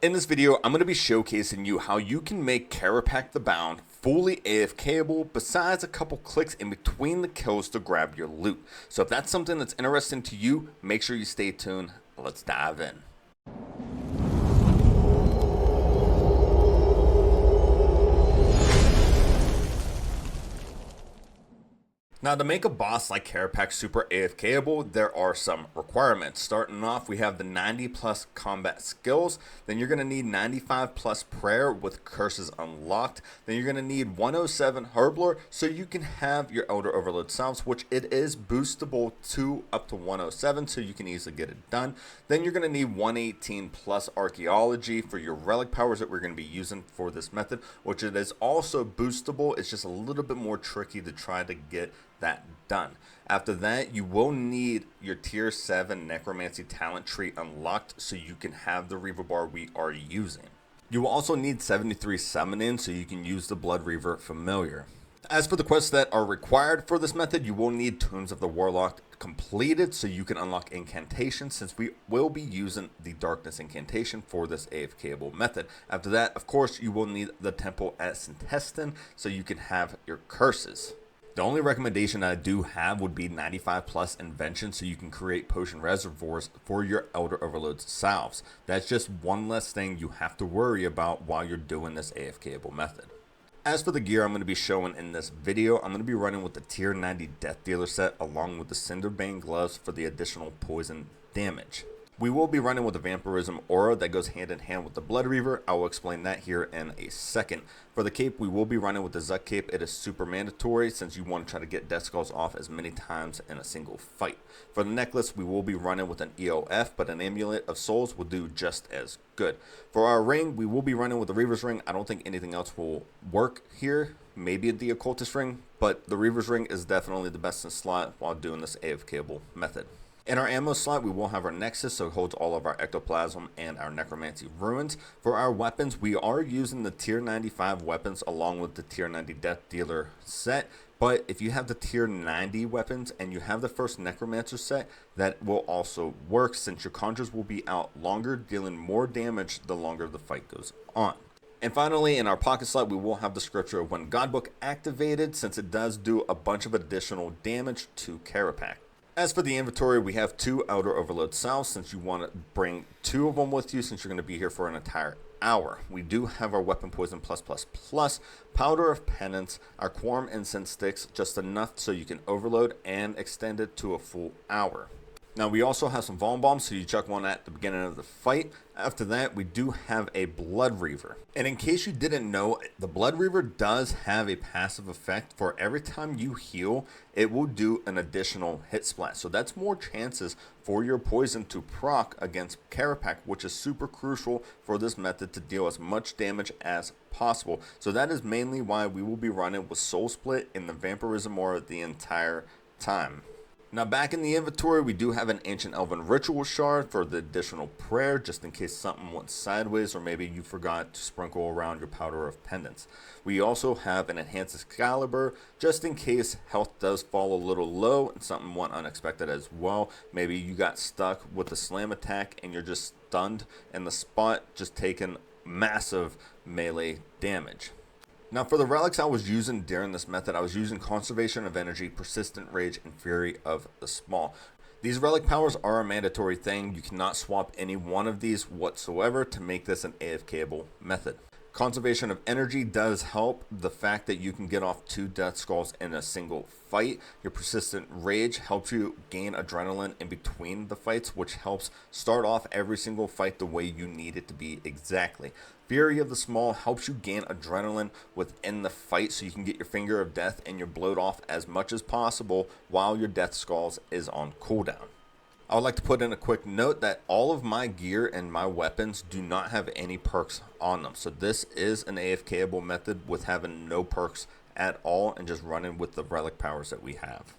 In this video, I'm going to be showcasing you how you can make Kerapac the Bound fully AFKable besides a couple clicks in between the kills to grab your loot. So if that's something that's interesting to you, make sure you stay tuned. Let's dive in. Now, to make a boss like Kerapac super AFKable, there are some requirements. Starting off, we have the 90 plus combat skills. Then you're going to need 95 plus prayer with curses unlocked. Then you're going to need 107 Herbler so you can have your Elder Overload salves, which it is boostable to up to 107, so you can easily get it done. Then you're going to need 118 plus archaeology for your relic powers that we're going to be using for this method, which it is also boostable. It's just a little bit more tricky to try to get that done. After that, you will need your tier 7 necromancy talent tree unlocked so you can have the Reaver bar we are using. You will also need 73 summoning so you can use the Blood Reaver familiar. As for the quests that are required for this method, you will need Tombs of the Warlock completed so you can unlock incantations, since we will be using the darkness incantation for this AFKable method. After that, of course, you will need the Temple at Sintestin so you can have your curses. The only recommendation I do have would be 95 plus invention so you can create potion reservoirs for your Elder Overload salves. That's just one less thing you have to worry about while you're doing this AFKable method. As for the gear I'm going to be showing in this video, I'm going to be running with the tier 90 Death Dealer set along with the Cinderbane gloves for the additional poison damage. We will be running with the Vampirism Aura that goes hand in hand with the Blood Reaver. I will explain that here in a second. For the cape, we will be running with the Zuck cape. It is super mandatory since you want to try to get Death Skulls off as many times in a single fight. For the necklace, we will be running with an EOF, but an Amulet of Souls will do just as good. For our ring, we will be running with the Reaver's Ring. I don't think anything else will work here. Maybe the Occultist Ring, but the Reaver's Ring is definitely the best in slot while doing this AFKable method. In our ammo slot, we will have our Nexus, so it holds all of our Ectoplasm and our Necromancy Ruins. For our weapons, we are using the tier 95 weapons along with the tier 90 Death Dealer set. But if you have the tier 90 weapons and you have the first Necromancer set, that will also work since your Conjures will be out longer, dealing more damage the longer the fight goes on. And finally, in our pocket slot, we will have the Scripture of One Godbook activated since it does do a bunch of additional damage to Kerapac. As for the inventory, we have 2 Elder Overload salves since you want to bring 2 of them with you since you're going to be here for an entire hour. We do have our Weapon Poison plus, Powder of Penance, our Quorum Incense Sticks, just enough so you can overload and extend it to a full hour. Now, we also have some Vuln Bombs, so you chuck one at the beginning of the fight. After that, we do have a Blood Reaver. And in case you didn't know, the Blood Reaver does have a passive effect. For every time you heal, it will do an additional hit splat. So that's more chances for your poison to proc against Kerapac, which is super crucial for this method to deal as much damage as possible. So that is mainly why we will be running with Soul Split in the Vampirism Aura the entire time. Now, back in the inventory, we do have an Ancient Elven Ritual Shard for the additional prayer, just in case something went sideways or maybe you forgot to sprinkle around your Powder of Penance. We also have an Enhanced Excalibur, just in case health does fall a little low and something went unexpected as well. Maybe you got stuck with a slam attack and you're just stunned in the spot, just taking massive melee damage. Now, for the relics I was using during this method, I was using Conservation of Energy, Persistent Rage, and Fury of the Small. These relic powers are a mandatory thing. You cannot swap any one of these whatsoever to make this an AFKable method. Conservation of Energy does help the fact that you can get off 2 Death Skulls in a single fight. Your Persistent Rage helps you gain adrenaline in between the fights, which helps start off every single fight the way you need it to be exactly. Fury of the Small helps you gain adrenaline within the fight so you can get your Finger of Death and your Bloat off as much as possible while your Death Skulls is on cooldown. I would like to put in a quick note that all of my gear and my weapons do not have any perks on them. So this is an AFKable method with having no perks at all and just running with the relic powers that we have.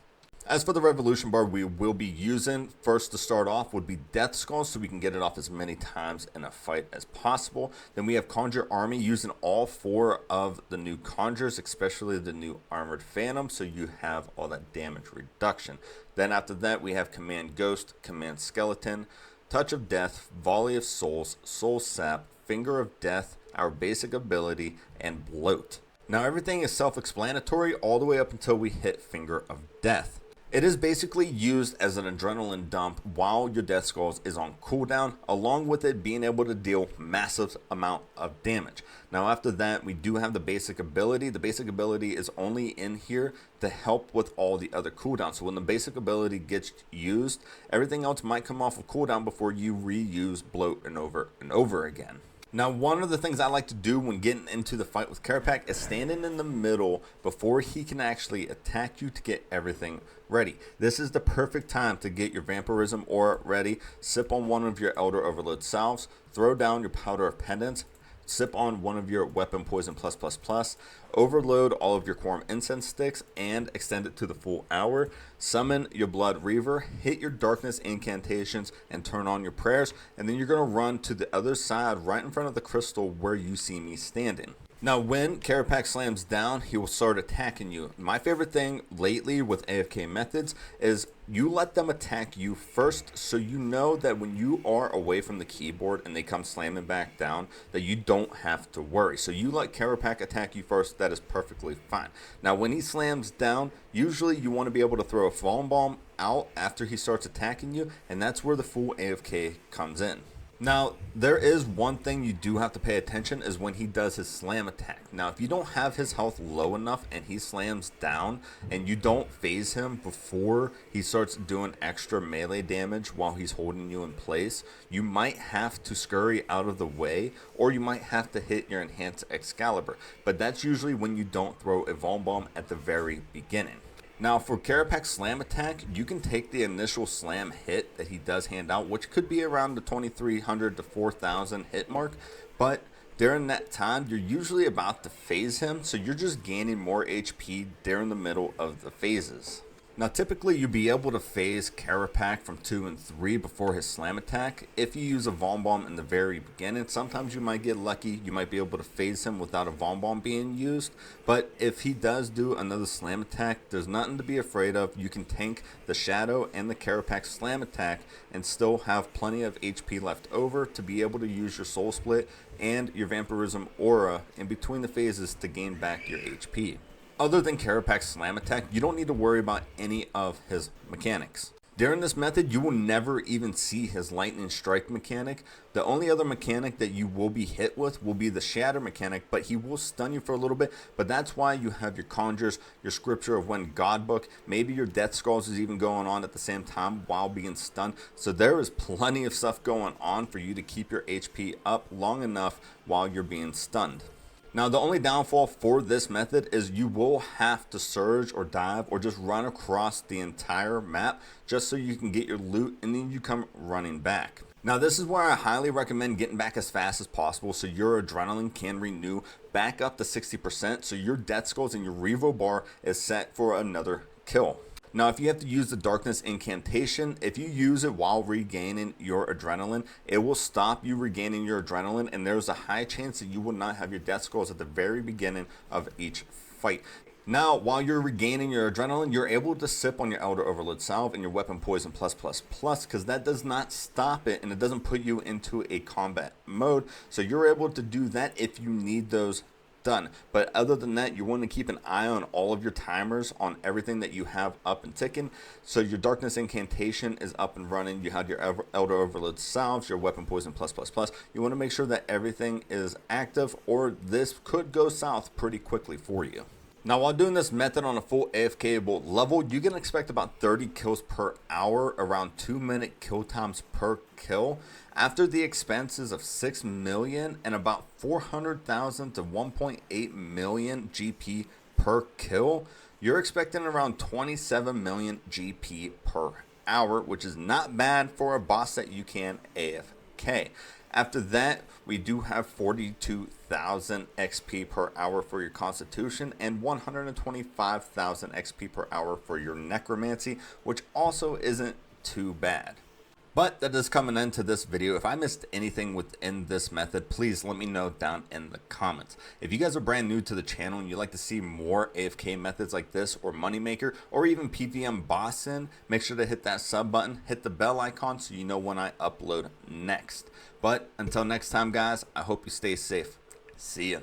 As for the Revolution bar we will be using, first to start off would be Death Skull so we can get it off as many times in a fight as possible. Then we have Conjure Army using all 4 of the new Conjures, especially the new Armored Phantom, so you have all that damage reduction. Then after that we have Command Ghost, Command Skeleton, Touch of Death, Volley of Souls, Soul Sap, Finger of Death, our basic ability, and Bloat. Now everything is self-explanatory all the way up until we hit Finger of Death. It is basically used as an adrenaline dump while your Death Skulls is on cooldown, along with it being able to deal massive amount of damage. Now after that, we do have the basic ability. The basic ability is only in here to help with all the other cooldowns. So when the basic ability gets used, everything else might come off of cooldown before you reuse Bloat and over again. Now, one of the things I like to do when getting into the fight with Kerapac is standing in the middle before he can actually attack you to get everything ready. This is the perfect time to get your Vampirism aura ready, sip on one of your Elder Overload salves, throw down your Powder of Penance, sip on one of your Weapon Poison +++, overload all of your Quorum Incense sticks and extend it to the full hour, summon your Blood Reaver, hit your Darkness incantations and turn on your prayers, and then you're going to run to the other side right in front of the crystal where you see me standing. Now when Kerapac slams down, he will start attacking you. My favorite thing lately with AFK methods is you let them attack you first, so you know that when you are away from the keyboard and they come slamming back down, that you don't have to worry. So you let Kerapac attack you first, that is perfectly fine. Now when he slams down, usually you want to be able to throw a Fallen Bomb out after he starts attacking you, and that's where the full AFK comes in. Now, there is one thing you do have to pay attention is when he does his slam attack. Now, if you don't have his health low enough and he slams down and you don't phase him before he starts doing extra melee damage while he's holding you in place, you might have to scurry out of the way, or you might have to hit your Enhanced Excalibur. But that's usually when you don't throw a Vuln Bomb at the very beginning. Now for Kerapac's slam attack, you can take the initial slam hit that he does hand out, which could be around the 2300 to 4000 hit mark, but during that time, you're usually about to phase him, so you're just gaining more HP during the middle of the phases. Now typically you'd be able to phase Kerapac from 2 and 3 before his slam attack. If you use a Vuln Bomb in the very beginning, sometimes you might get lucky, you might be able to phase him without a Vuln Bomb being used. But if he does do another slam attack, there's nothing to be afraid of. You can tank the Shadow and the Kerapac slam attack and still have plenty of HP left over to be able to use your Soul Split and your Vampirism aura in between the phases to gain back your HP. Other than Kerapac's slam attack, you don't need to worry about any of his mechanics. During this method, you will never even see his lightning strike mechanic. The only other mechanic that you will be hit with will be the shatter mechanic, but he will stun you for a little bit. But that's why you have your conjures, your Scripture of Wind God book, maybe your Death Skulls is even going on at the same time while being stunned. So there is plenty of stuff going on for you to keep your HP up long enough while you're being stunned. Now the only downfall for this method is you will have to surge or dive or just run across the entire map just so you can get your loot and then you come running back. Now this is where I highly recommend getting back as fast as possible so your adrenaline can renew back up to 60%, so your Death Skulls and your Revo bar is set for another kill. Now, if you have to use the Darkness incantation, if you use it while regaining your adrenaline, it will stop you regaining your adrenaline, and there's a high chance that you will not have your Death Skulls at the very beginning of each fight. Now, while you're regaining your adrenaline, you're able to sip on your Elder Overload Salve and your Weapon Poison +++, because that does not stop it, and it doesn't put you into a combat mode, so you're able to do that if you need those done. But other than that, you want to keep an eye on all of your timers on everything that you have up and ticking. So your Darkness incantation is up and running, you have your Elder Overload salves, your Weapon Poison +++. You want to make sure that everything is active, or this could go south pretty quickly for you. Now, while doing this method on a full AFK-able level, you can expect about 30 kills per hour, around 2-minute kill times per kill. After the expenses of 6 million and about 400,000 to 1.8 million GP per kill, you're expecting around 27 million GP per hour, which is not bad for a boss that you can AFK. After that, we do have 42,000 XP per hour for your Constitution and 125,000 XP per hour for your Necromancy, which also isn't too bad. But that is coming into this video. If I missed anything within this method, please let me know down in the comments. If you guys are brand new to the channel and you'd like to see more AFK methods like this, or Moneymaker, or even PVM boss in, make sure to hit that sub button, hit the bell icon so you know when I upload next. But until next time, guys, I hope you stay safe. See ya.